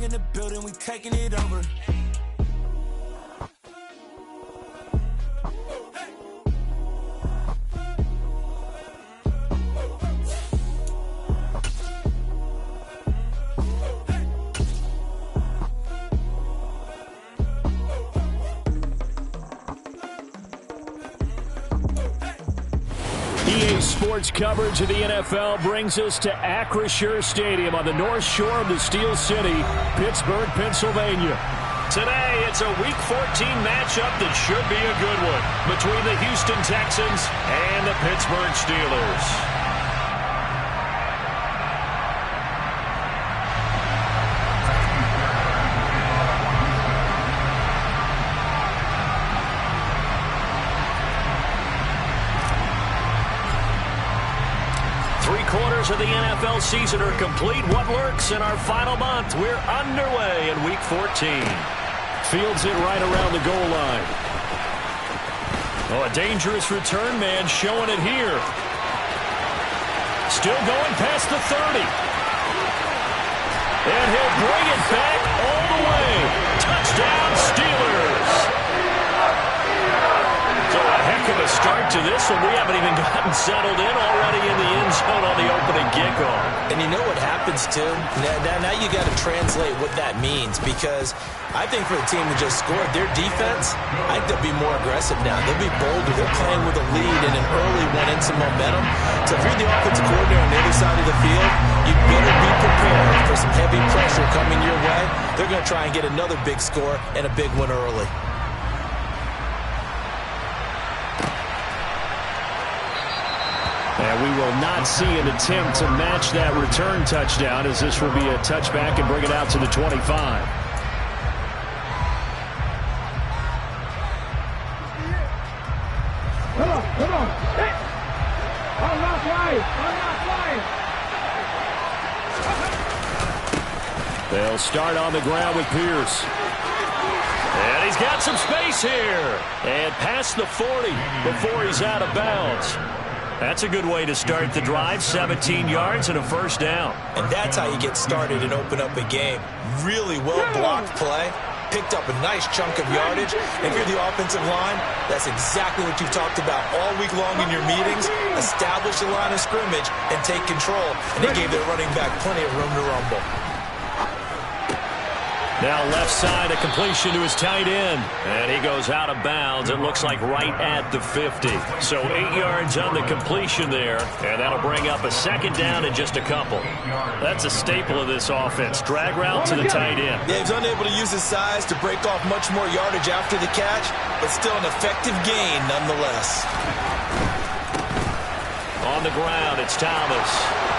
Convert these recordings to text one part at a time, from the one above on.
Gang in the building, we taking it over. EA Sports coverage of the NFL brings us to Acrisure Stadium on the north shore of the Steel City, Pittsburgh, Pennsylvania. Today, it's a Week 14 matchup that should be a good one between the Houston Texans and the Pittsburgh Steelers. 3/4 of the NFL season are complete. What works in our final month? We're underway in Week 14. Fields it right around the goal line. Oh, a dangerous return man showing it here. Still going past the 30. And he'll bring it back all the way. Touchdown, Steelers. So a heck of a start to this one. We haven't even gotten settled in already in the end zone on the opening kickoff. And you know what happens, too? Now you got to translate what that means, because I think for the team that just scored, their defense, I think they'll be more aggressive now. They'll be bolder. They're playing with a lead and an early one and some momentum. So if you're the offensive coordinator on the other side of the field, you better be prepared for some heavy pressure coming your way. They're going to try and get another big score and a big one early. And we will not see an attempt to match that return touchdown, as this will be a touchback and bring it out to the 25. Come on. Hey. I'm not flying. They'll start on the ground with Pierce. And he's got some space here. And past the 40 before he's out of bounds. That's a good way to start the drive. 17 yards and a first down. And that's how you get started and open up a game. Really well-blocked play. Picked up a nice chunk of yardage. If you're the offensive line, that's exactly what you've talked about all week long in your meetings. Establish the line of scrimmage and take control. And they gave their running back plenty of room to rumble. Now left side, a completion to his tight end. And he goes out of bounds, it looks like right at the 50. So 8 yards on the completion there. And that'll bring up a second down and just a couple. That's a staple of this offense. Drag route to the tight end. Yeah, he's unable to use his size to break off much more yardage after the catch, but still an effective gain nonetheless. On the ground, it's Thomas.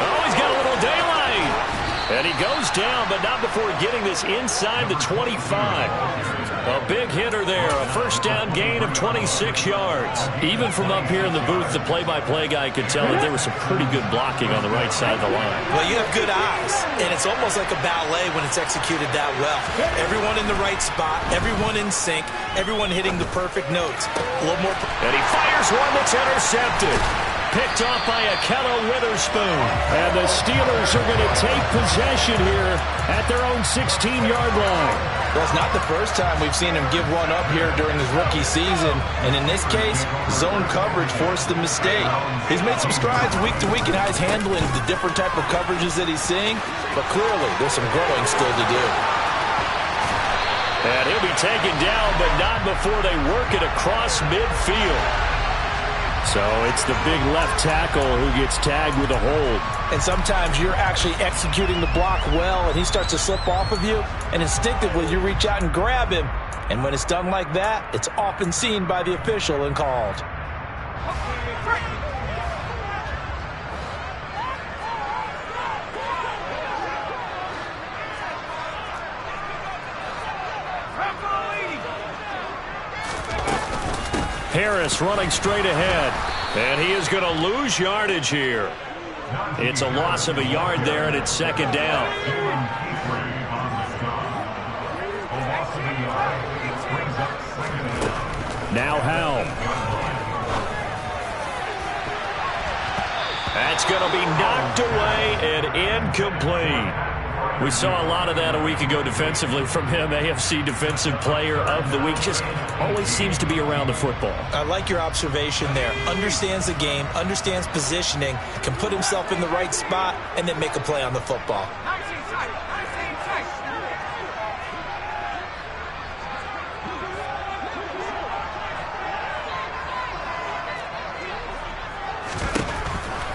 Oh, he's got a little daylight. And he goes down, but not before getting this inside the 25. A big hitter there, a first down gain of 26 yards. Even from up here in the booth, the play-by-play guy could tell that there was some pretty good blocking on the right side of the line. Well, you have good eyes, and it's almost like a ballet when it's executed that well. Everyone in the right spot, everyone in sync, everyone hitting the perfect notes. A little more. And he fires one that's intercepted. Picked off by Ahkello Witherspoon. And the Steelers are going to take possession here at their own 16-yard line. Well, it's not the first time we've seen him give one up here during his rookie season. And in this case, zone coverage forced the mistake. He's made some strides week to week in how he's handling the different type of coverages that he's seeing. But clearly, there's some growing still to do. And he'll be taken down, but not before they work it across midfield. So it's the big left tackle who gets tagged with a hold. And sometimes you're actually executing the block well, and he starts to slip off of you, and instinctively you reach out and grab him. And when it's done like that, it's often seen by the official and called. Harris running straight ahead. And he is going to lose yardage here. It's a loss of a yard there, and it's second down. Now Helm. That's going to be knocked away and incomplete. We saw a lot of that a week ago defensively from him. AFC Defensive Player of the Week. Just always seems to be around the football. I like your observation there. Understands the game, understands positioning, can put himself in the right spot, and then make a play on the football.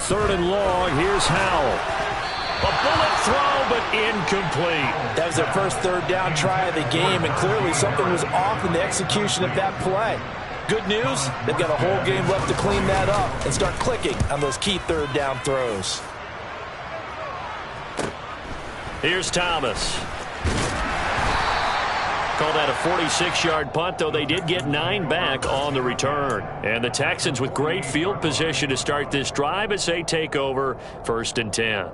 Third and long, here's Howell. A bullet throw, but incomplete. That was their first third down try of the game, and clearly something was off in the execution of that play. Good news, they've got a whole game left to clean that up and start clicking on those key third down throws. Here's Thomas. Call that a 46-yard punt, though they did get 9 back on the return. And the Texans with great field position to start this drive as they take over 1st and 10.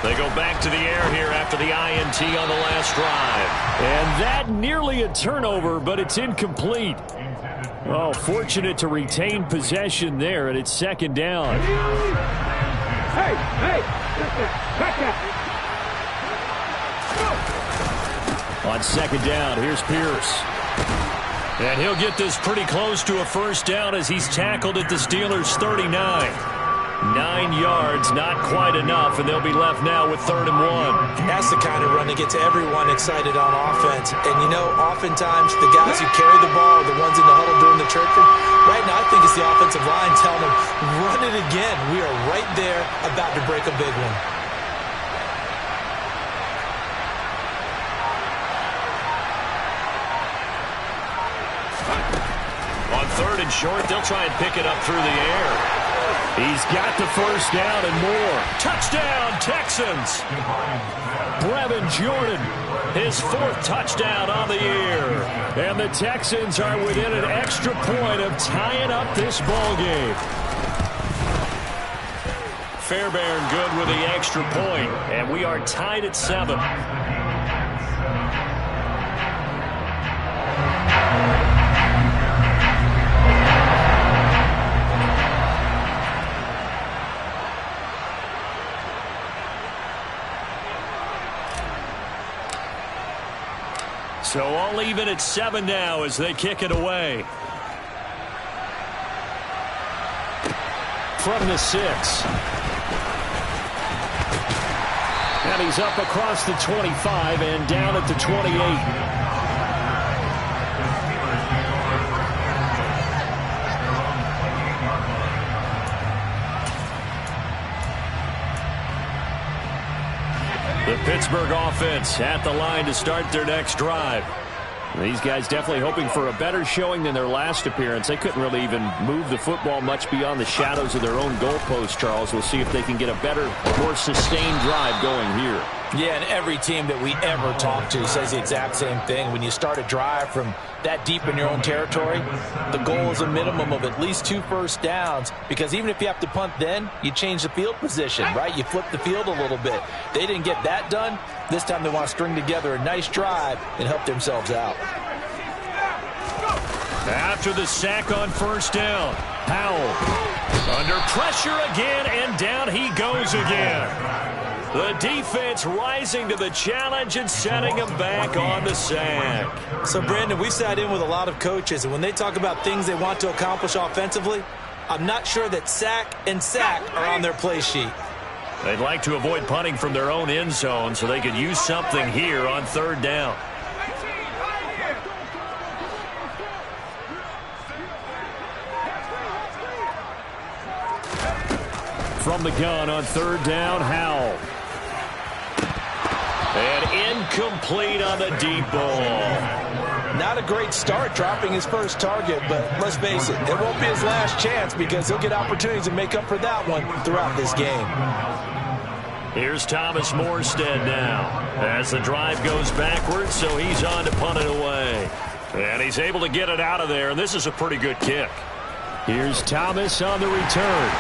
They go back to the air here after the INT on the last drive. And that nearly a turnover, but it's incomplete. Oh, fortunate to retain possession there, and it's 2nd down. Hey, back On 2nd down, here's Pierce. And he'll get this pretty close to a first down as he's tackled at the Steelers' 39. 9 yards, not quite enough, and they'll be left now with 3rd and 1. That's the kind of run that gets everyone excited on offense. And, you know, oftentimes the guys who carry the ball are the ones in the huddle doing the chirping. Right now, I think it's the offensive line telling them, run it again. We are right there about to break a big one. On 3rd and short, they'll try and pick it up through the air. He's got the first down and more. Touchdown, Texans. Brevin Jordan, his 4th touchdown on the year. And the Texans are within an extra point of tying up this ball game. Fairbairn good with the extra point, and we are tied at 7. So all even at 7 now as they kick it away. From the 6. And he's up across the 25 and down at the 28. The Pittsburgh offense at the line to start their next drive. These guys definitely hoping for a better showing than their last appearance. They couldn't really even move the football much beyond the shadows of their own goalpost, Charles. We'll see if they can get a better, more sustained drive going here. Yeah, and every team that we ever talk to says the exact same thing. When you start a drive from that deep in your own territory, the goal is a minimum of at least 2 first downs, because even if you have to punt then, you change the field position, right? You flip the field a little bit. They didn't get that done. This time they want to string together a nice drive and help themselves out. After the sack on first down, Howell under pressure again, and down he goes again. The defense rising to the challenge and setting him back on the sack. So, Brandon, we sat in with a lot of coaches, and when they talk about things they want to accomplish offensively, I'm not sure that sack and sack are on their play sheet. They'd like to avoid punting from their own end zone so they could use something here on 3rd down. From the gun on 3rd down, Howell. And incomplete on the deep ball. Not a great start dropping his first target, but let's face it, it won't be his last chance because he'll get opportunities to make up for that one throughout this game. Here's Thomas Morstead now as the drive goes backwards, so he's on to punt it away. And he's able to get it out of there, and this is a pretty good kick. Here's Thomas on the return.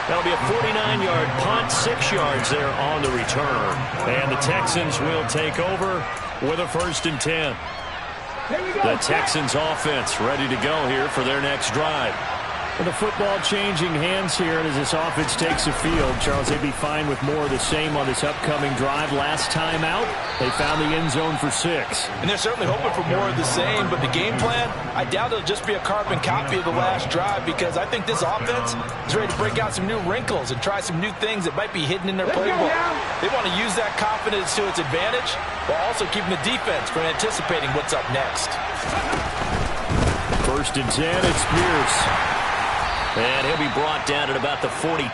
That'll be a 49-yard punt, 6 yards there on the return. And the Texans will take over with a 1st and 10. The Texans offense ready to go here for their next drive. And the football changing hands here, and as this offense takes the field, Charles, they'd be fine with more of the same on this upcoming drive. Last time out, they found the end zone for 6. And they're certainly hoping for more of the same, but the game plan, I doubt it'll just be a carbon copy of the last drive, because I think this offense is ready to break out some new wrinkles and try some new things that might be hidden in their playbook. They want to use that confidence to its advantage, while also keeping the defense from anticipating what's up next. 1st and 10, it's Pierce. And he'll be brought down at about the 42.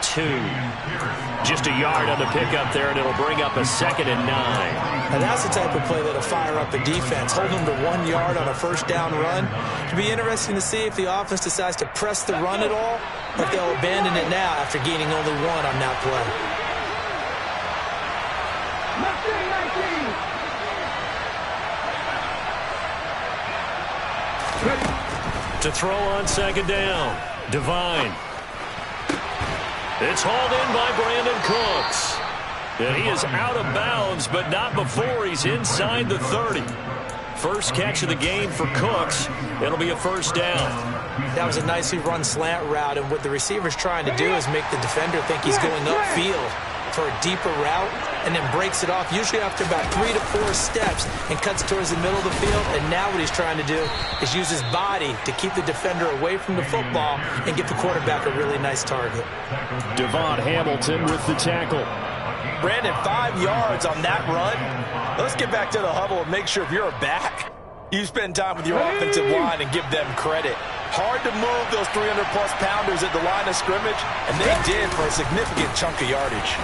Just a yard on the pickup there, and it'll bring up a 2nd and 9. Now that's the type of play that'll fire up a defense. Hold them to 1 yard on a 1st down run. It'll be interesting to see if the offense decides to press the run at all, or if they'll abandon it now after gaining only 1 on that play. To throw on 2nd down. Devine. It's hauled in by Brandon Cooks. And he is out of bounds, but not before he's inside the 30. First catch of the game for Cooks. It'll be a 1st down. That was a nicely run slant route, and what the receiver's trying to do is make the defender think he's going upfield for a deeper route, and then breaks it off, usually after about 3 to 4 steps, and cuts towards the middle of the field. And now what he's trying to do is use his body to keep the defender away from the football and get the quarterback a really nice target. Devon Hamilton with the tackle. Brandon, 5 yards on that run. Let's get back to the huddle and make sure if you're a back, you spend time with your offensive line and give them credit. Hard to move those 300-plus pounders at the line of scrimmage, and they did for a significant chunk of yardage.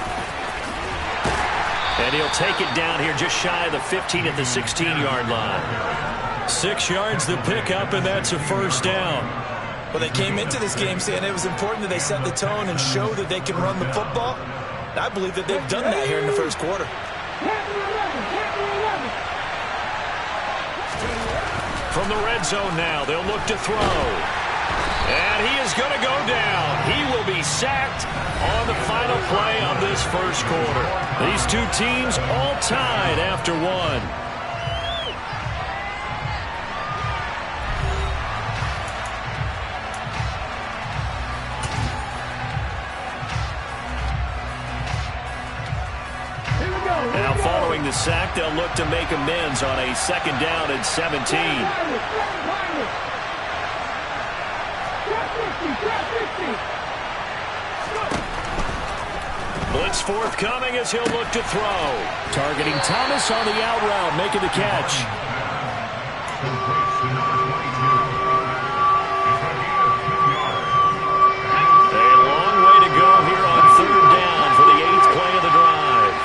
And he'll take it down here just shy of the 15 at the 16-yard line. 6 yards the pickup, and that's a 1st down. Well, they came into this game saying it was important that they set the tone and show that they can run the football. And I believe that they've done that here in the 1st quarter. From the red zone now, they'll look to throw. And he is going to go down. He will be sacked on the final play of this 1st quarter. These two teams all tied after 1. Now following the sack, they'll look to make amends on a 2nd down and 17. Blitz forthcoming as he'll look to throw. Targeting Thomas on the out route, making the catch. A long way to go here on 3rd down for the 8th play of the drive.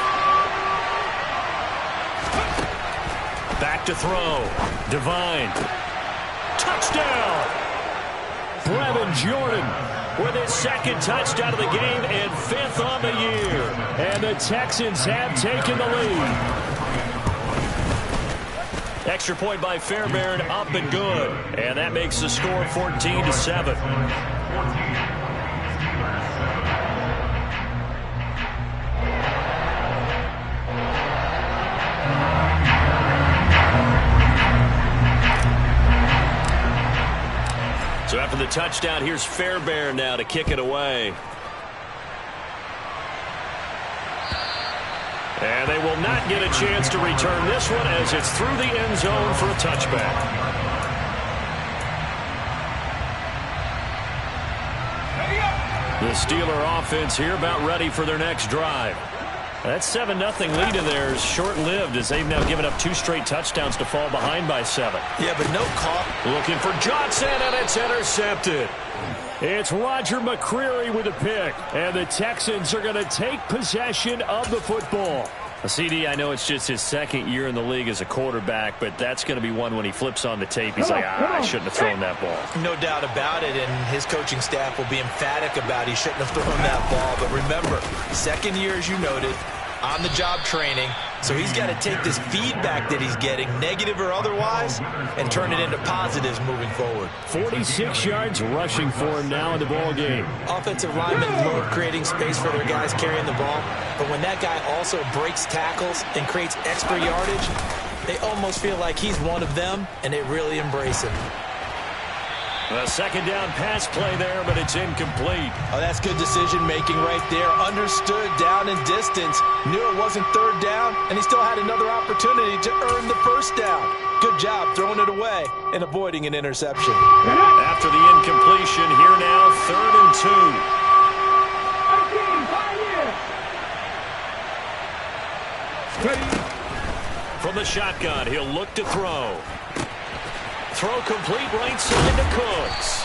Back to throw. Devine. Touchdown! Brevin Jordan with his 2nd touchdown of the game and 5th on the year. And the Texans have taken the lead. Extra point by Fairbairn, up and good. And that makes the score 14-7. So after the touchdown, here's Fairbairn now to kick it away. And they will not get a chance to return this one as it's through the end zone for a touchback. The Steeler offense here about ready for their next drive. That 7-0 lead in there is short-lived as they've now given up 2 straight touchdowns to fall behind by 7. Yeah, but no call. Looking for Johnson, and it's intercepted. It's Roger McCreary with a pick, and the Texans are going to take possession of the football. CD, I know it's just his 2nd year in the league as a quarterback, but that's going to be one when he flips on the tape. He's like, I shouldn't have thrown that ball. No doubt about it, and his coaching staff will be emphatic about he shouldn't have thrown that ball. But remember, 2nd year, as you noted, on-the-job training. So he's got to take this feedback that he's getting, negative or otherwise, and turn it into positives moving forward. 46 yards rushing for him now in the ball game. Offensive linemen love creating space for their guys carrying the ball, but when that guy also breaks tackles and creates extra yardage, they almost feel like he's one of them, and they really embrace him. A second down pass play there, but it's incomplete. Oh, that's good decision-making right there. Understood down and distance. Knew it wasn't third down, and he still had another opportunity to earn the first down. Good job throwing it away and avoiding an interception. After the incompletion, here now, 3rd and 2. From the shotgun, he'll look to throw. Throw complete right side to Cooks.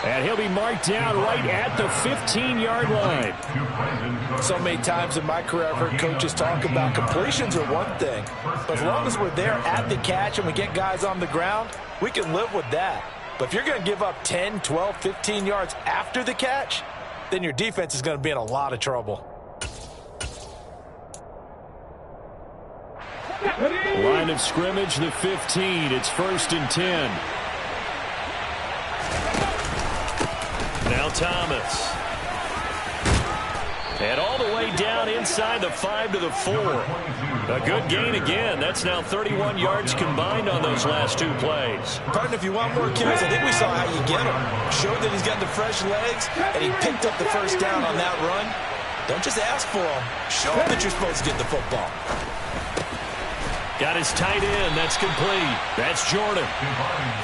And he'll be marked down right at the 15-yard line. So many times in my career I've heard coaches talk about completions are one thing. But as long as we're there at the catch and we get guys on the ground, we can live with that. But if you're going to give up 10, 12, 15 yards after the catch, then your defense is going to be in a lot of trouble. Line of scrimmage, the 15. It's 1st and 10. Now Thomas. And all the way down inside the 5 to the 4. A good gain again. That's now 31 yards combined on those last 2 plays. Pardon, if you want more kills, I think we saw how you get him. Showed that he's got the fresh legs, and he picked up the first down on that run. Don't just ask for him. Show him that you're supposed to get the football. Got his tight end. That's complete. That's Jordan.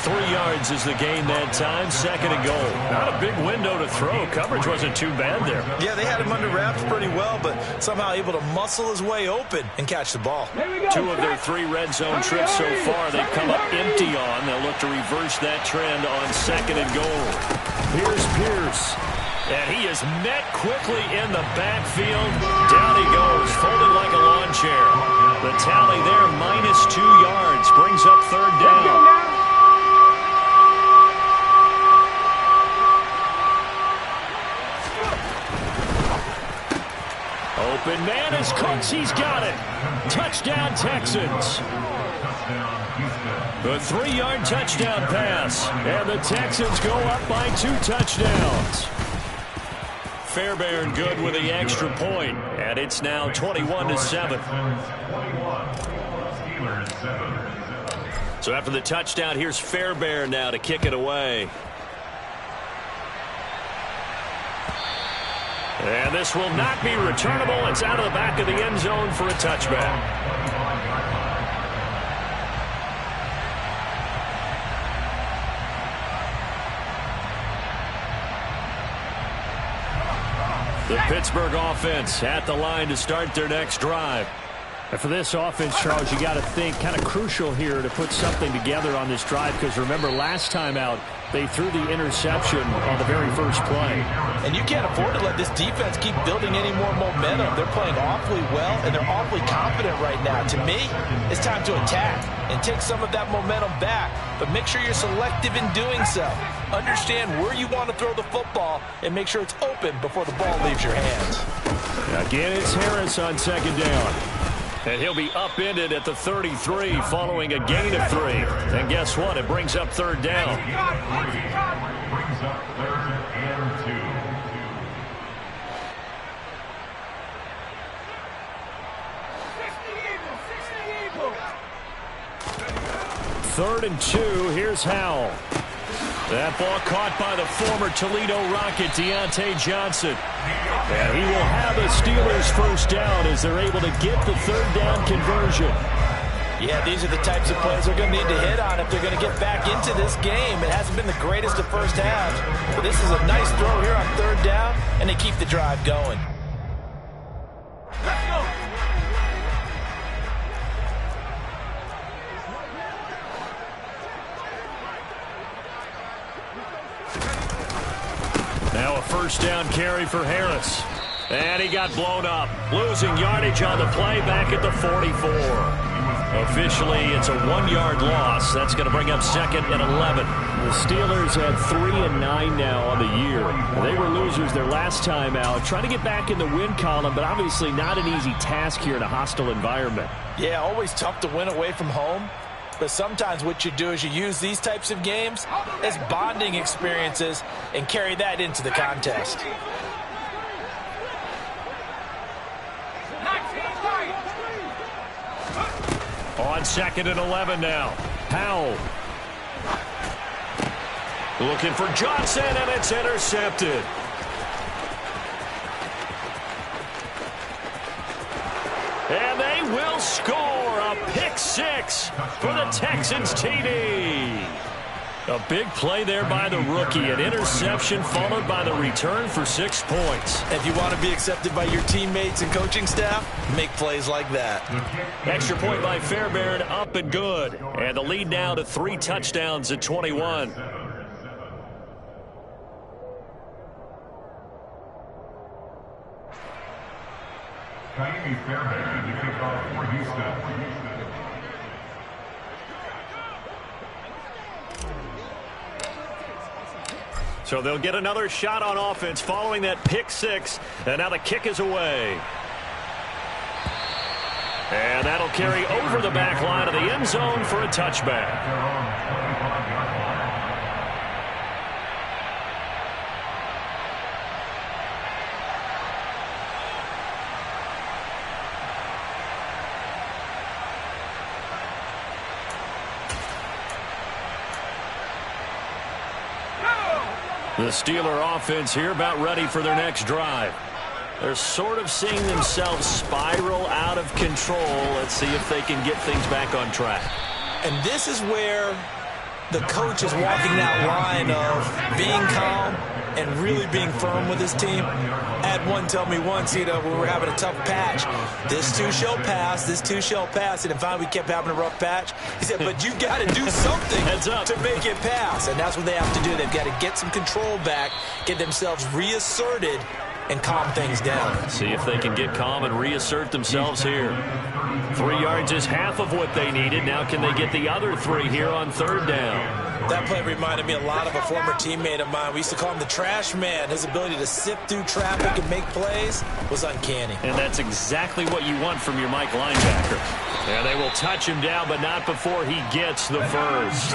3 yards is the gain that time. 2nd and goal. Not a big window to throw. Coverage wasn't too bad there. Yeah, they had him under wraps pretty well, but somehow able to muscle his way open and catch the ball. 2 of their 3 red zone trips so far, they've come up empty on. They'll look to reverse that trend on 2nd and goal. Here's Pierce. And he is met quickly in the backfield. Down he goes, folded like a lawn chair. The tally there, -2 yards, brings up 3rd down. Open man is Cooks. He's got it. Touchdown, Texans. The 3-yard touchdown pass. And the Texans go up by 2 touchdowns. Fairbairn good with the extra point, and it's now 21-7. So after the touchdown, here's Fairbairn now to kick it away. And this will not be returnable. It's out of the back of the end zone for a touchback. The Pittsburgh offense at the line to start their next drive. And for this offense, Charles, you got to think kind of crucial here to put something together on this drive, because remember last time out they threw the interception on the very first play. And you can't afford to let this defense keep building any more momentum. They're playing awfully well, and they're awfully confident right now. To me, it's time to attack and take some of that momentum back, but make sure you're selective in doing so. Understand where you want to throw the football and make sure it's open before the ball leaves your hands. Again, it's Harris on 2nd down. And he'll be upended at the 33 following a gain of 3. And guess what? It brings up 3rd down. Brings up 3rd and 2. 3rd and 2. Here's Howell. That ball caught by the former Toledo Rocket, Deontay Johnson. And he will have the Steelers first down as they're able to get the 3rd down conversion. Yeah, these are the types of plays they're going to need to hit on if they're going to get back into this game. It hasn't been the greatest of first halves, but this is a nice throw here on 3rd down, and they keep the drive going. Let's go. Now a first down carry for Harris. And he got blown up. Losing yardage on the play back at the 44. Officially, it's a 1-yard loss. That's going to bring up 2nd and 11. The Steelers had 3-9 now on the year. They were losers their last time out, trying to get back in the win column, but obviously not an easy task here in a hostile environment. Yeah, always tough to win away from home. But sometimes what you do is you use these types of games as bonding experiences and carry that into the contest. On 2nd and 11 now. Howell. Looking for Johnson, and it's intercepted. And they will score a pick 6 for the Texans TD. A big play there by the rookie. An interception followed by the return for 6 points. If you want to be accepted by your teammates and coaching staff, make plays like that. Extra point by Fairbairn, up and good. And the lead now to 3 touchdowns at 21. Kaimi Fairbairn to kick off for Houston. So they'll get another shot on offense following that pick 6. And now the kick is away. And that'll carry over the back line of the end zone for a touchback. The Steeler offense here about ready for their next drive. They're sort of seeing themselves spiral out of control. Let's see if they can get things back on track. And this is where the coach is walking that line of being calm and really being firm with his team. I had one tell me once, when we were having a tough patch, this too shall pass, this too shall pass. And finally we kept having a rough patch. He said, but you got to do something to make it pass. And that's what they have to do. They've got to get some control back, get themselves reasserted, and calm things down. See if they can get calm and reassert themselves here. 3 yards is half of what they needed. Now can they get the other 3 here on 3rd down? That play reminded me a lot of a former teammate of mine. We used to call him the trash man. His ability to sift through traffic and make plays was uncanny. And that's exactly what you want from your Mike linebacker. And they will touch him down, but not before he gets the first.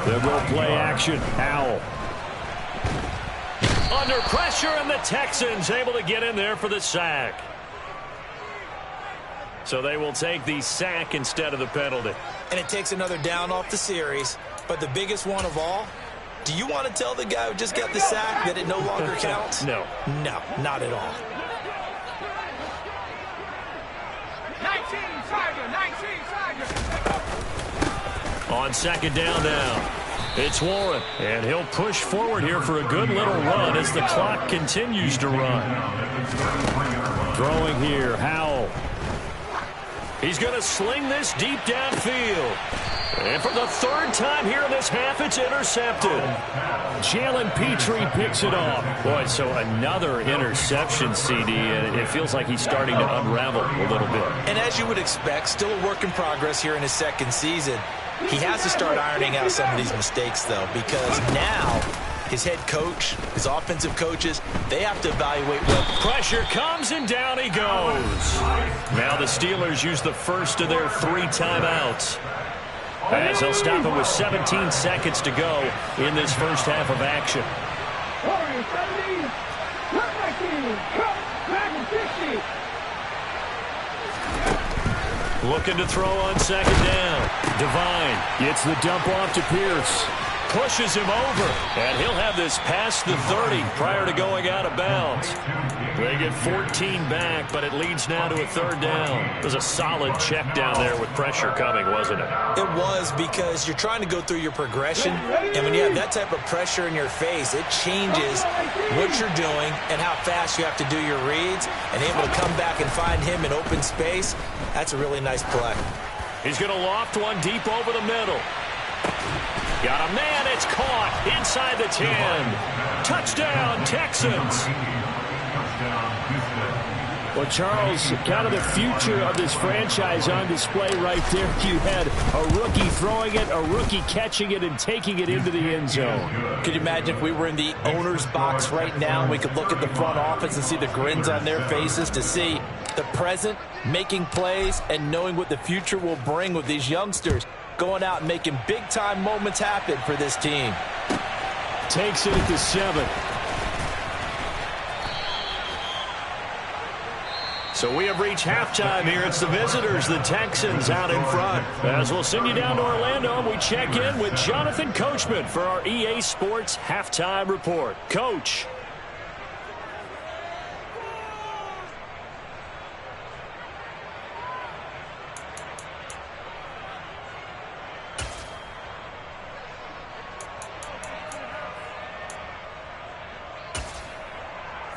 They'll go play action. Howell. Under pressure, and the Texans able to get in there for the sack. So they will take the sack instead of the penalty. And it takes another down off the series. But the biggest one of all, do you want to tell the guy who just got the sack that it no longer counts? No. No, not at all. 19 Tiger. On 2nd down now. It's Warren, and he'll push forward here for a good little run as the clock continues to run. Throwing here, Howell. He's going to sling this deep downfield. And for the 3rd time here in this half, it's intercepted. Jalen Petrie picks it off. Boy, so another interception, CD, and it feels like he's starting to unravel a little bit. And as you would expect, still a work in progress here in his 2nd season. He has to start ironing out some of these mistakes, though, because now his head coach, his offensive coaches, they have to evaluate what pressure comes, and down he goes. Now the Steelers use the first of their 3 timeouts, as they'll stop it with 17 seconds to go in this first half of action. Looking to throw on 2nd down. Devine gets the dump off to Pierce. Pushes him over. And he'll have this past the 30 prior to going out of bounds. They get 14 back, but it leads now to a 3rd down. It was a solid check down there with pressure coming, wasn't it? It was, because you're trying to go through your progression, and when you have that type of pressure in your face, it changes what you're doing and how fast you have to do your reads, and able to come back and find him in open space. That's a really nice play. He's going to loft one deep over the middle. Got a man, it's caught inside the 10. Touchdown, Texans. Well, Charles, kind of the future of this franchise on display right there. You had a rookie throwing it, a rookie catching it, and taking it into the end zone. Could you imagine if we were in the owner's box right now and we could look at the front office and see the grins on their faces to see the present making plays and knowing what the future will bring with these youngsters going out and making big-time moments happen for this team. Takes it at the 7. So we have reached halftime here. It's the visitors, the Texans, out in front. As we'll send you down to Orlando, we check in with Jonathan Coachman for our EA Sports Halftime Report. Coach.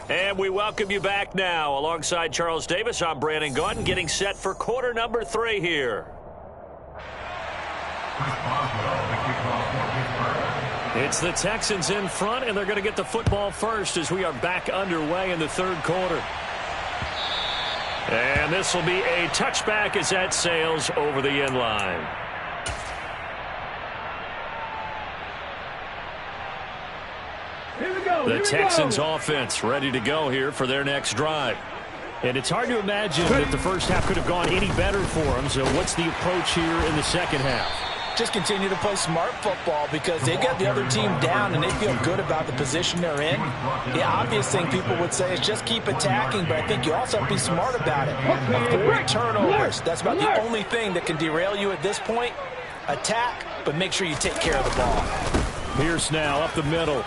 And we welcome you back now. Alongside Charles Davis, I'm Brandon Gaudin, getting set for quarter number 3 here. It's the Texans in front, and they're going to get the football first as we are back underway in the third quarter. And this will be a touchback as that sails over the end line. The Texans offense ready to go here for their next drive. And it's hard to imagine that the first half could have gone any better for them. So what's the approach here in the second half? Just continue to play smart football because they got the other team down and they feel good about the position they're in. The obvious thing people would say is just keep attacking, but I think you also have to be smart about it. Avoid turnovers. That's about the only thing that can derail you at this point. Attack, but make sure you take care of the ball. Pierce now up the middle.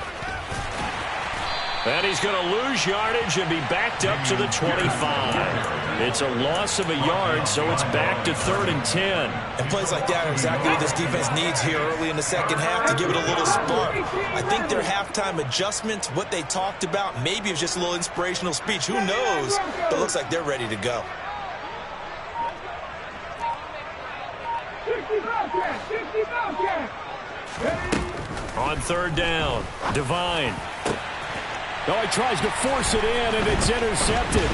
And he's going to lose yardage and be backed up to the 25. It's a loss of a yard, so it's back to 3rd and 10. And plays like that are exactly what this defense needs here early in the second half to give it a little spark. I think their halftime adjustments, what they talked about, maybe it was just a little inspirational speech. Who knows? But it looks like they're ready to go. On 3rd down, Devine. Oh, he tries to force it in, and it's intercepted.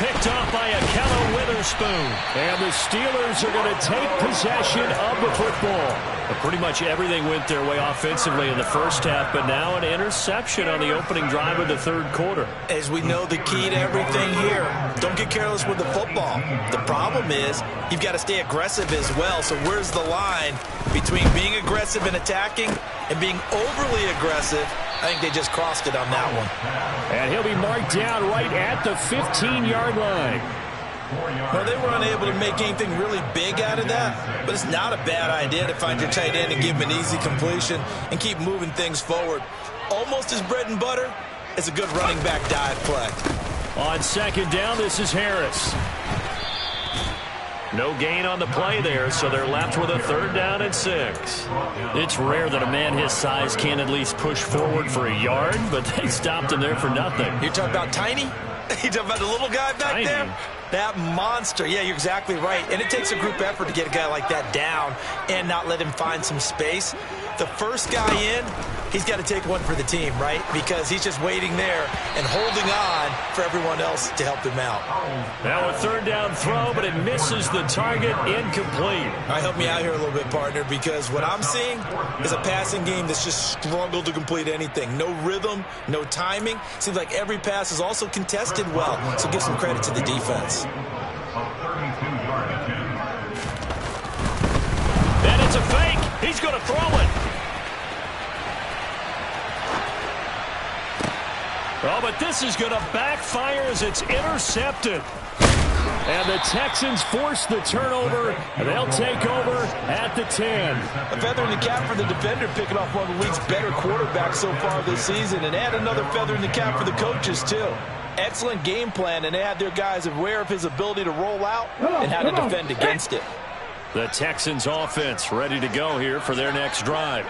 Picked off by Akello Witherspoon. And the Steelers are going to take possession of the football. Pretty much everything went their way offensively in the first half, but now an interception on the opening drive of the third quarter. As we know, the key to everything here, don't get careless with the football. The problem is you've got to stay aggressive as well. So where's the line between being aggressive and attacking and being overly aggressive? I think they just crossed it on that one. And he'll be marked down right at the 15-yard line. Well, they were unable to make anything really big out of that, but it's not a bad idea to find your tight end and give him an easy completion and keep moving things forward. Almost as bread and butter as a good running back dive play. On 2nd down, this is Harris. No gain on the play there, so they're left with a 3rd down and 6. It's rare that a man his size can at least push forward for a yard, but they stopped him there for nothing. You're talking about Tiny? You're talking about the little guy back there? That monster. Yeah, you're exactly right. And it takes a group effort to get a guy like that down and not let him find some space. The first guy in, he's got to take one for the team, right? Because he's just waiting there and holding on for everyone else to help him out. Now a 3rd down throw, but it misses the target, incomplete. All right, help me out here a little bit, partner, because what I'm seeing is a passing game that's just struggled to complete anything. No rhythm, no timing. Seems like every pass is also contested well, so give some credit to the defense. And it's a fake. He's going to throw it. Oh, but this is going to backfire as it's intercepted. And the Texans force the turnover, and they'll take over at the 10. A feather in the cap for the defender, picking off one of the league's better quarterbacks so far this season, and add another feather in the cap for the coaches, too. Excellent game plan, and they had their guys aware of his ability to roll out and how to defend against it. The Texans offense ready to go here for their next drive.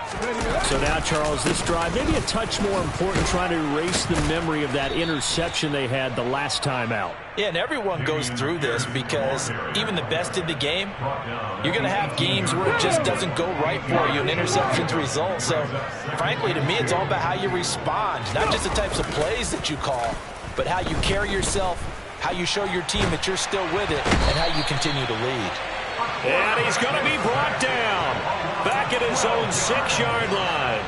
So now, Charles, this drive maybe a touch more important, trying to erase the memory of that interception they had the last time out. Yeah, and everyone goes through this because even the best in the game, you're going to have games where it just doesn't go right for you and interceptions result. So, frankly, to me, it's all about how you respond, not just the types of plays that you call, but how you carry yourself how you show your team that you're still with it, and how you continue to lead. And he's going to be brought down back at his own 6-yard line.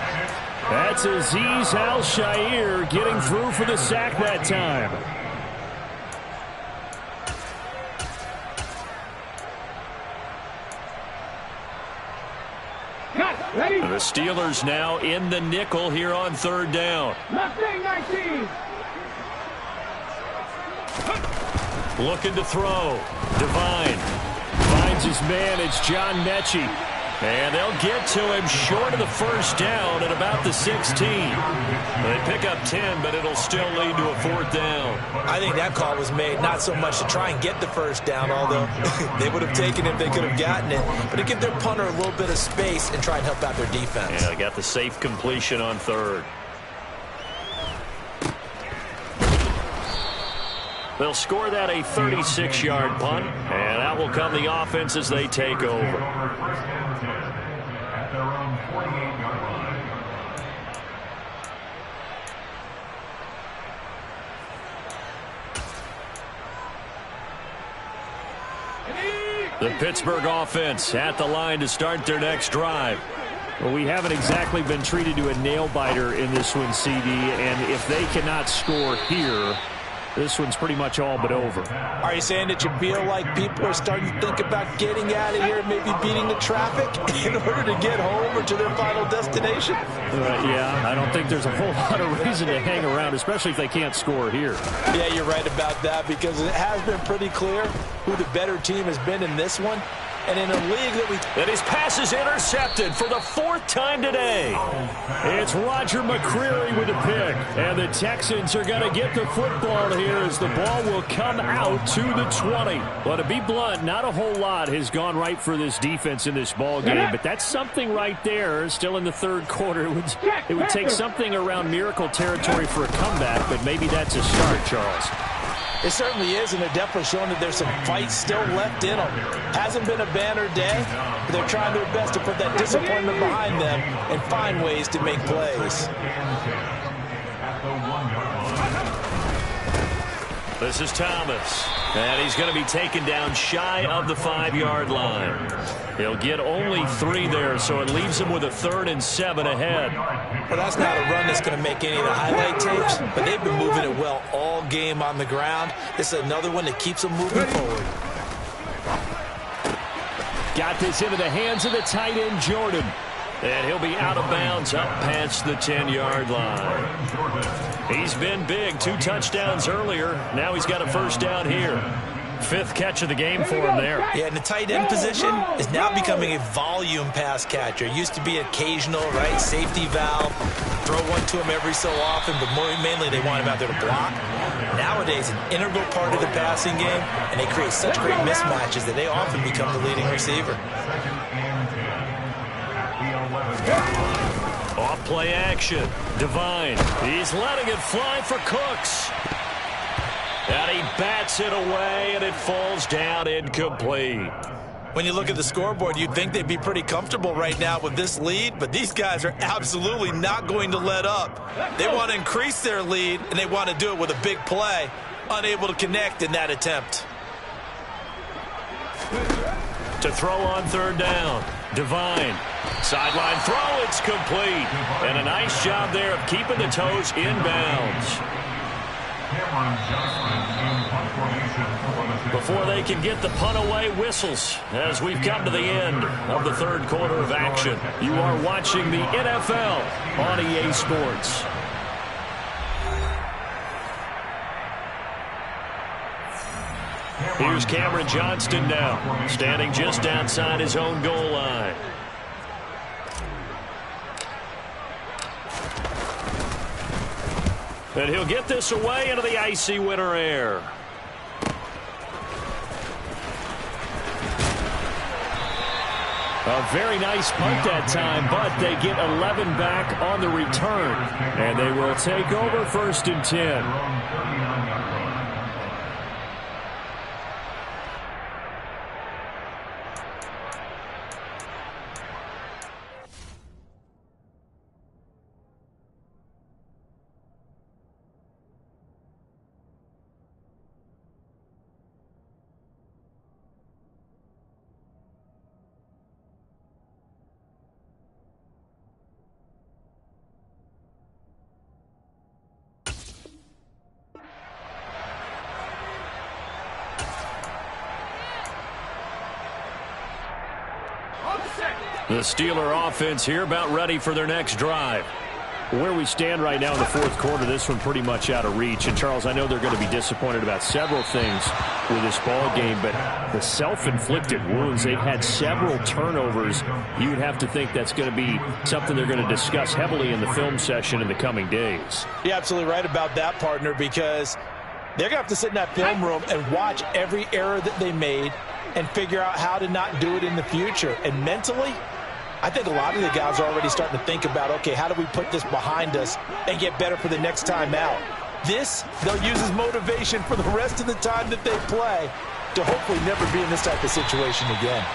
That's Azeez Al-Shaair getting through for the sack that time. The Steelers now in the nickel here on 3rd down. Mustang 19. Looking to throw. Devine finds his man. It's John Mechie. And they'll get to him short of the 1st down at about the 16. They pick up 10, but it'll still lead to a 4th down. I think that call was made not so much to try and get the 1st down, although they would have taken it if they could have gotten it, but to give their punter a little bit of space and try and help out their defense. Yeah, they got the safe completion on 3rd. They'll score that a 36-yard punt, and out will come the offense as they take over. At their own 48-yard line. The Pittsburgh offense at the line to start their next drive. Well, we haven't exactly been treated to a nail-biter in this one, CD, and if they cannot score here, this one's pretty much all but over. Are you saying that you feel like people are starting to think about getting out of here, maybe beating the traffic in order to get home or to their final destination? Yeah, I don't think there's a whole lot of reason to hang around, especially if they can't score here. Yeah, you're right about that, because it has been pretty clear who the better team has been in this one. And in a league that we... And his pass is intercepted for the 4th time today. It's Roger McCreary with the pick. And the Texans are going to get the football here as the ball will come out to the 20. Well, to be blunt, not a whole lot has gone right for this defense in this ball game. But that's something right there. Still in the 3rd quarter. It would take something around miracle territory for a comeback. But maybe that's a start, Charles. It certainly is, and they're definitely showing that there's some fight still left in them. Hasn't been a banner day, but they're trying their best to put that disappointment behind them and find ways to make plays. This is Thomas, and he's going to be taken down shy of the 5-yard line. He'll get only 3 there, so it leaves him with a 3rd and 7 ahead. Well, that's not a run that's going to make any of the highlight tapes, but they've been moving it well all game on the ground. This is another one that keeps them moving forward. Got this into the hands of the tight end, Jordan. And he'll be out of bounds up past the 10-yard line. He's been big. 2 touchdowns earlier. Now he's got a 1st down here. 5th catch of the game for him there. Yeah, and the tight end position is now becoming a volume pass catcher. It used to be occasional, right? Safety valve. Throw one to him every so often, but mainly they want him out there to block. Nowadays, an integral part of the passing game, and they create such great mismatches that they often become the leading receiver. Off play action. Devine. He's letting it fly for Cooks. And he bats it away, and it falls down incomplete. When you look at the scoreboard, you'd think they'd be pretty comfortable right now with this lead, but these guys are absolutely not going to let up. They want to increase their lead, and they want to do it with a big play. Unable to connect in that attempt. To throw on 3rd down. Devine. Sideline throw, it's complete. And a nice job there of keeping the toes inbounds. Before they can get the punt away, whistles as we've come to the end of the 3rd quarter of action. You are watching the NFL on EA Sports. Here's Cameron Johnston now, standing just outside his own goal line. And he'll get this away into the icy winter air. A very nice punt that time, but they get 11 back on the return. And they will take over 1st and 10. The Steeler offense here about ready for their next drive. Where we stand right now in the fourth quarter, this one pretty much out of reach. And, Charles, I know they're going to be disappointed about several things with this ball game, but the self-inflicted wounds, they've had several turnovers. You would have to think that's going to be something they're going to discuss heavily in the film session in the coming days. You're absolutely right about that, partner, because they're going to have to sit in that film room and watch every error that they made and figure out how to not do it in the future. And mentally, I think a lot of the guys are already starting to think about, okay, how do we put this behind us and get better for the next time out? This, they'll use as motivation for the rest of the time that they play to hopefully never be in this type of situation again.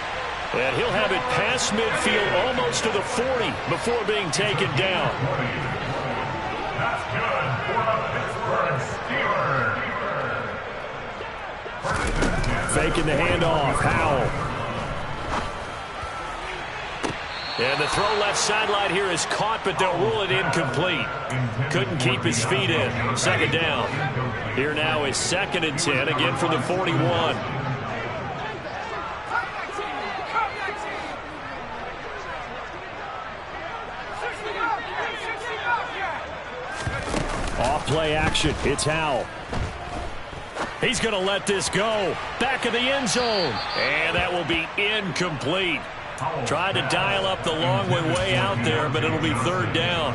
And he'll have it past midfield almost to the 40 before being taken down. That's good for the Pittsburgh Steelers. Faking the handoff. Howell. And the throw left sideline here is caught, but they'll rule it incomplete. Couldn't keep his feet in. Second down. Here now is 2nd and 10, again from the 41. Off play action. It's Howell. He's going to let this go. Back of the end zone. And that will be incomplete. Tried to dial up the long way out there, but it'll be 3rd down.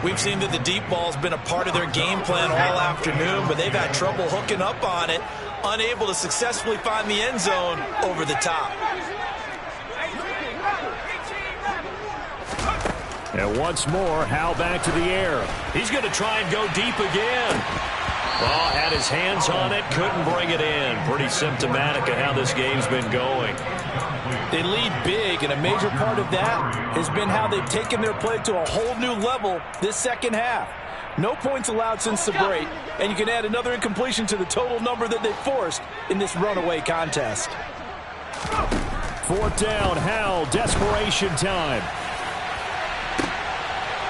We've seen that the deep ball's been a part of their game plan all afternoon, but they've had trouble hooking up on it, unable to successfully find the end zone over the top. And once more, Howell back to the air. He's going to try and go deep again. Oh, had his hands on it, couldn't bring it in. Pretty symptomatic of how this game's been going. They lead big, and a major part of that has been how they've taken their play to a whole new level this second half. No points allowed since the break, and you can add another incompletion to the total number that they forced in this runaway contest. 4th down, Howell, desperation time.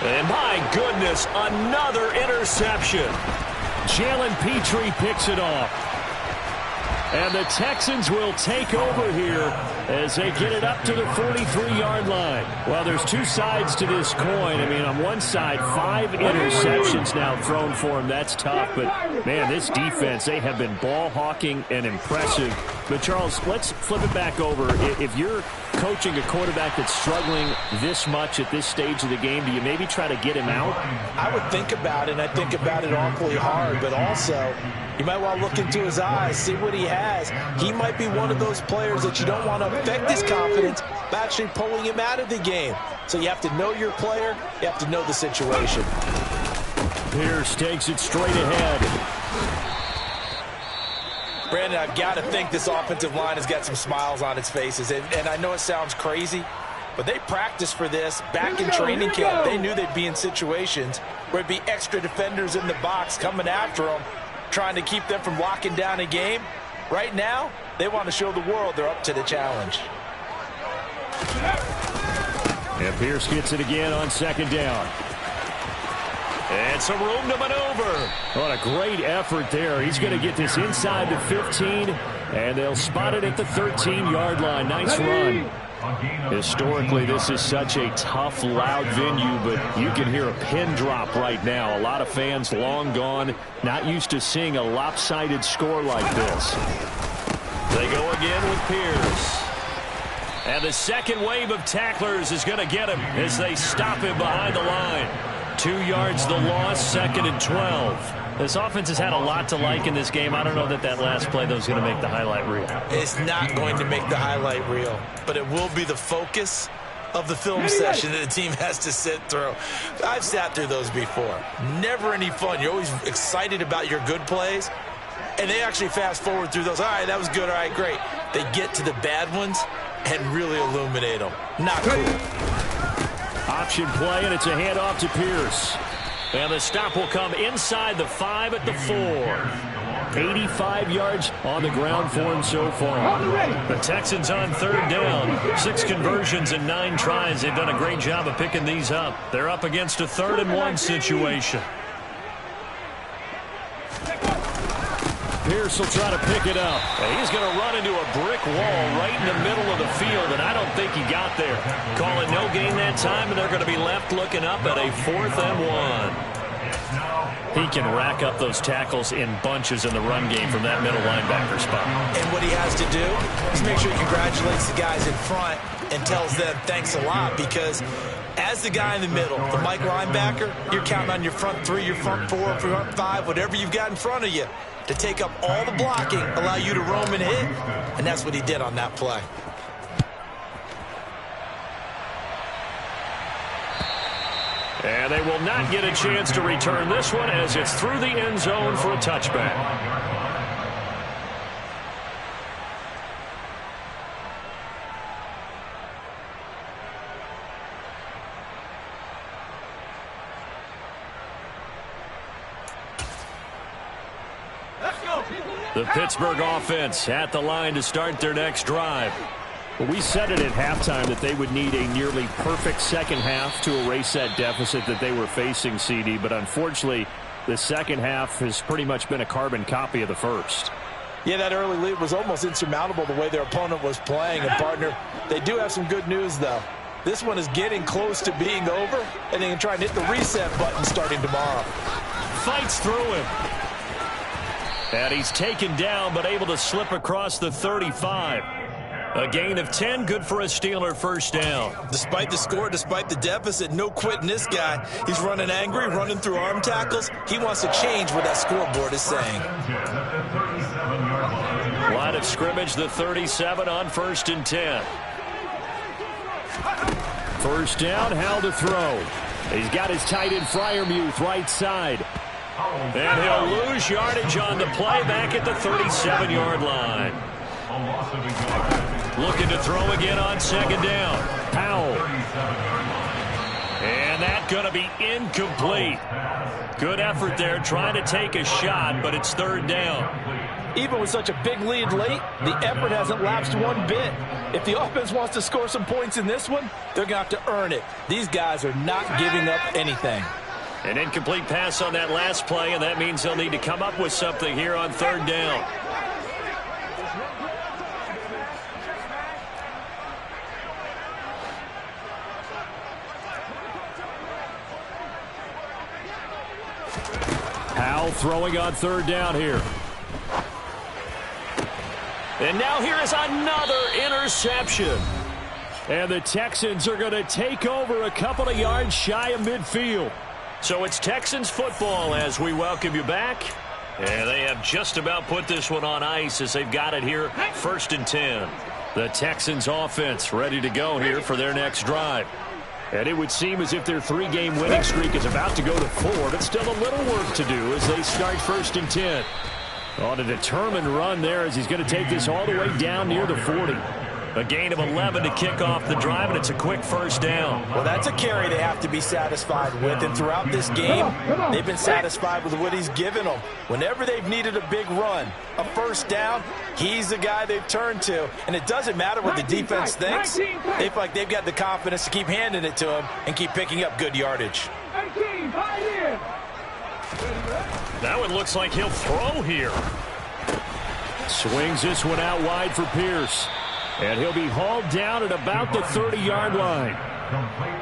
And my goodness, another interception. Jalen Petrie picks it off. And the Texans will take over here as they get it up to the 43-yard line. Well, there's two sides to this coin. I mean, on one side, 5 interceptions now thrown for him. That's tough. But, man, this defense, they have been ball hawking and impressive. But, Charles, let's flip it back over. If you're coaching a quarterback that's struggling this much at this stage of the game, do you maybe try to get him out? I would think about it, and I think about it awfully hard. But also, you might want to look into his eyes, see what he has. He might be one of those players that you don't want to affect his confidence by actually pulling him out of the game. So you have to know your player. You have to know the situation. Pierce takes it straight ahead. Brandon, I've got to think this offensive line has got some smiles on its faces. And I know it sounds crazy, but they practiced for this back in training camp. They knew they'd be in situations where it'd be extra defenders in the box coming after them, trying to keep them from locking down a game. Right now, they want to show the world they're up to the challenge. And Pierce gets it again on 2nd down. And some room to maneuver. What a great effort there. He's going to get this inside the 15, and they'll spot it at the 13-yard line. Nice run. Historically, this is such a tough, loud venue, but you can hear a pin drop right now. A lot of fans long gone, not used to seeing a lopsided score like this. They go again with Pierce. And the second wave of tacklers is going to get him as they stop him behind the line. 2 yards the loss, 2nd and 12. This offense has had a lot to like in this game. I don't know that last play, though, is going to make the highlight reel. It's not going to make the highlight reel, but it will be the focus of the film session that the team has to sit through. I've sat through those before. Never any fun. You're always excited about your good plays, and they actually fast forward through those. All right, that was good. All right, great. They get to the bad ones and really illuminate them. Not cool. Option play, and it's a handoff to Pierce. And the stop will come inside the 5 at the 4. 85 yards on the ground for him so far. The Texans on 3rd down. 6 conversions and 9 tries. They've done a great job of picking these up. They're up against a 3rd and 1 situation. Pierce will try to pick it up. And he's going to run into a brick wall right in the middle of the field, and I don't think he got there. Calling no gain that time, and they're going to be left looking up at a 4th and 1. He can rack up those tackles in bunches in the run game from that middle linebacker spot. And what he has to do is make sure he congratulates the guys in front and tells them thanks a lot, because as the guy in the middle, the Mike linebacker, you're counting on your front 3, your front 4, front 5, whatever you've got in front of you to take up all the blocking, allow you to roam and hit, and that's what he did on that play. And they will not get a chance to return this one as it's through the end zone for a touchback. The Pittsburgh offense at the line to start their next drive. Well, we said it at halftime that they would need a nearly perfect second half to erase that deficit that they were facing, CD. But unfortunately, the second half has pretty much been a carbon copy of the first. Yeah, that early lead was almost insurmountable the way their opponent was playing. And, partner, they do have some good news, though. This one is getting close to being over, and they can try and hit the reset button starting tomorrow. Fights through him. And he's taken down, but able to slip across the 35. A gain of 10, good for a Steeler first down. Despite the score, despite the deficit, no quitting this guy. He's running angry, running through arm tackles. He wants to change what that scoreboard is saying. Line of scrimmage, the 37 on 1st and 10. First down, Howell to throw. He's got his tight end Freiermuth right side. And he'll lose yardage on the play back at the 37-yard line. Looking to throw again on 2nd down. Powell. And that's going to be incomplete. Good effort there trying to take a shot, but it's 3rd down. Even with such a big lead late, the effort hasn't lapsed one bit. If the offense wants to score some points in this one, they're going to have to earn it. These guys are not giving up anything. An incomplete pass on that last play, and that means they'll need to come up with something here on 3rd down. Howell throwing on 3rd down here. And now here is another interception. And the Texans are going to take over a couple of yards shy of midfield. So it's Texans football as we welcome you back. And they have just about put this one on ice as they've got it here, 1st and 10. The Texans offense ready to go here for their next drive. And it would seem as if their 3-game winning streak is about to go to 4, but still a little work to do as they start 1st and 10. On a determined run there as he's going to take this all the way down near the 40. A gain of 11 to kick off the drive, and it's a quick first down. Well, that's a carry they have to be satisfied with, and throughout this game, they've been satisfied with what he's given them. Whenever they've needed a big run, a first down, he's the guy they've turned to. And it doesn't matter what the defense thinks. They feel like they've got the confidence to keep handing it to him and keep picking up good yardage. That one looks like he'll throw here. Swings this one out wide for Pierce. And he'll be hauled down at about the 30-yard line.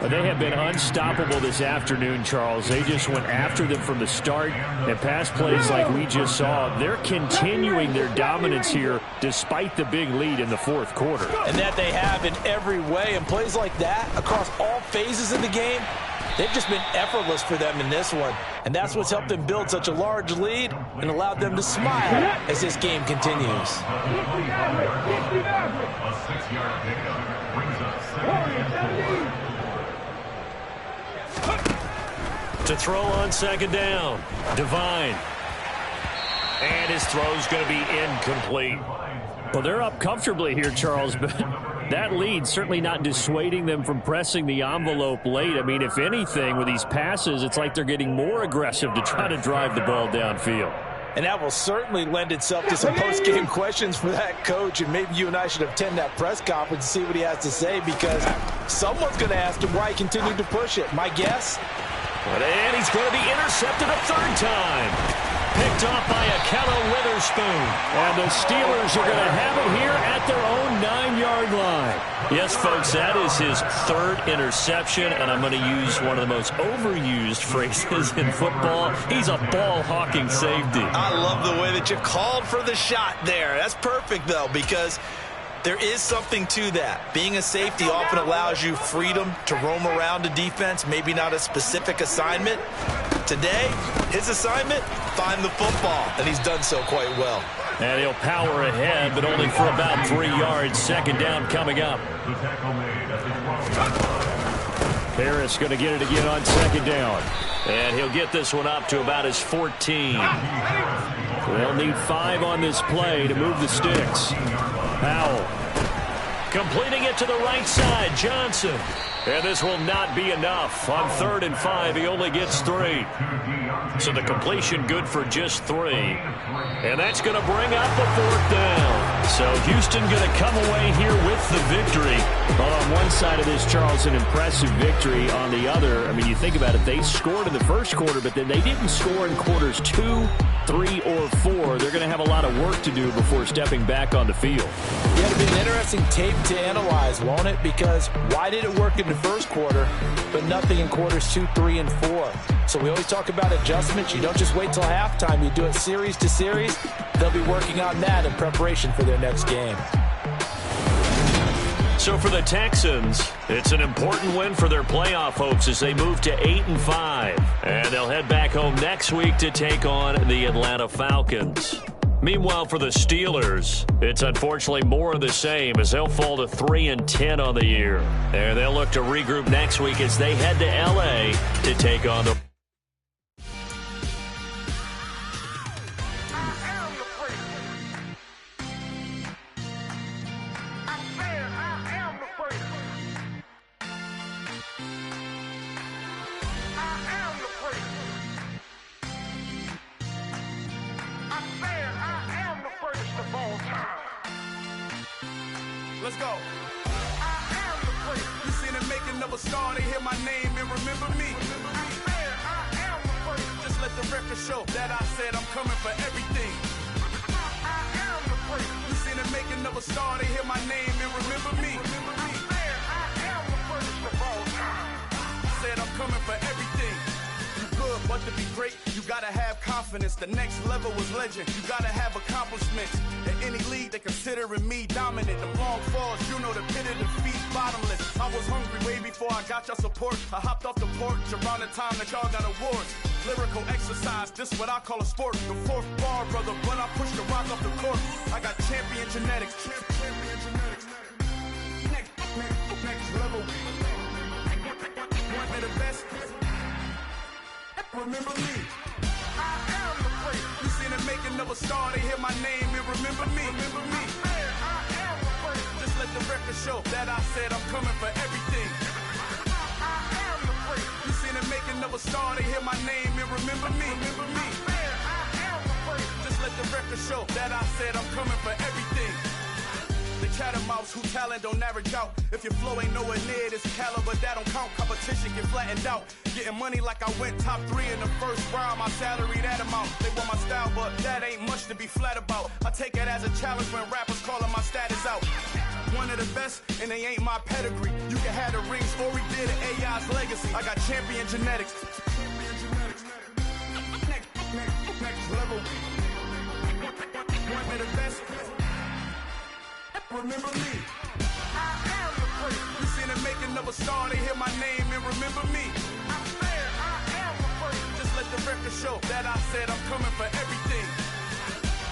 But they have been unstoppable this afternoon, Charles. They just went after them from the start. And pass plays like we just saw, they're continuing their dominance here despite the big lead in the 4th quarter. And that they have in every way. And plays like that across all phases of the game, they've just been effortless for them in this one. And that's what's helped them build such a large lead and allowed them to smile as this game continues. A 6-yard pickup brings up 2nd. To throw on 2nd down, Devine. And his throw's going to be incomplete. Well, they're up comfortably here, Charles, but that lead certainly not dissuading them from pressing the envelope late. I mean, if anything, with these passes, it's like they're getting more aggressive to try to drive the ball downfield. And that will certainly lend itself to some post-game questions for that coach. And maybe you and I should attend that press conference and see what he has to say, because someone's going to ask him why he continued to push it. My guess? And he's going to be intercepted a 3rd time. picked off by Ahkello Witherspoon. And the Steelers are going to have it here at their own 9-yard line. Yes, folks, that is his third interception, and I'm going to use one of the most overused phrases in football. He's a ball-hawking safety. I love the way that you called for the shot there. That's perfect, though, because there is something to that. Being a safety often allows you freedom to roam around a defense, maybe not a specific assignment. Today, his assignment, find the football, and he's done so quite well. And he'll power ahead, but only for about 3 yards. Second down coming up. Harris going to get it again on second down. And he'll get this one up to about his 14. They'll need 5 on this play to move the sticks. Powell. Completing it to the right side, Johnson. And this will not be enough. On 3rd and 5, he only gets 3. So the completion good for just 3. And that's going to bring up the 4th down. So Houston going to come away here with the victory. Well, on one side of this, Charles, an impressive victory. On the other, I mean, you think about it, they scored in the first quarter, but then they didn't score in quarters 2, 3, or 4. They're going to have a lot of work to do before stepping back on the field. Yeah, it'll be an interesting tape to analyze, won't it? Because why did it work in the first quarter, but nothing in quarters 2, 3, and 4? So we always talk about adjustments. You don't just wait till halftime. You do it series to series. They'll be working on that in preparation for their next game. So for the Texans, it's an important win for their playoff hopes as they move to 8-5. And they'll head back home next week to take on the Atlanta Falcons. Meanwhile, for the Steelers, it's unfortunately more of the same as they'll fall to 3-10 on the year. And they'll look to regroup next week as they head to L.A. to take on the Let's go. I am the first. You seen the making of a star, they hear my name and remember me. I am the first. Just let the record show that I said I'm coming for everything. I am the first. You seen the making of a star, they hear my name and remember me. I am the first of all time. Said I'm coming for everything. Good, but to be great, you gotta have confidence. The next level was legend. You gotta have accomplishments. In any league, they considering me dominant. The long falls, you know the pit of defeat, bottomless. I was hungry way before I got your support. I hopped off the porch around the time that y'all got awards. Lyrical exercise, this what I call a sport. The 4th bar, brother, when I push the rock off the court. I got champion genetics. Champion genetics. Next level. One of the best. Remember me. I am the first. You seen the making of a star, they hear my name and remember me. Remember me. I am the first. Just let the record show that I said I'm coming for everything. I am the first. You seen the making of a star, they hear my name and remember me. Remember me. I am the first. Just let the record show that I said I'm coming for everything. The catamounts who talent don't average out. If your flow ain't nowhere near this caliber, that don't count. Competition get flattened out. Getting money like I went top 3 in the first round. My salary that amount. They want my style, but that ain't much to be flat about. I take it as a challenge when rappers calling my status out. One of the best, and they ain't my pedigree. You can have the rings, or we did an AI's legacy. I got champion genetics. Next level. One of the best. Remember me. I am the first. You seen the making of a star, they hear my name and remember me. I am the first. Just let the record show that I said I'm coming for everything.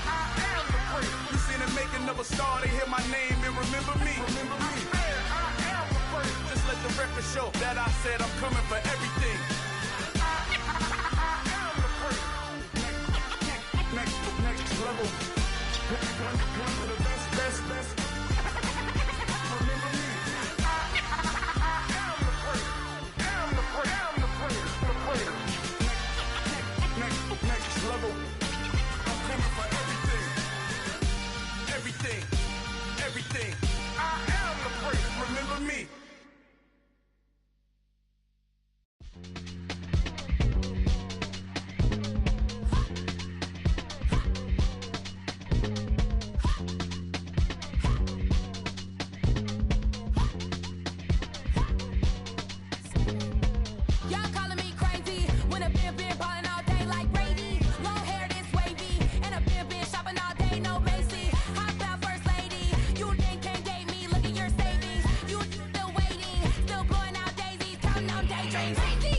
I am the first. You seen the making of a star, they hear my name and remember me. Remember me. I am the first. Just let the record show that I said I'm coming for everything. I am the first. Next level. One of the best. Everything. I am the first. Remember me. Y'all calling me crazy when a been ballin' all day like Brady. Long hair this wavy, and a been shopping all day, no Macy. Hot about first lady, you think can't date me? Look at your savings, you still waiting, still blowing out daisies, counting on daydreams.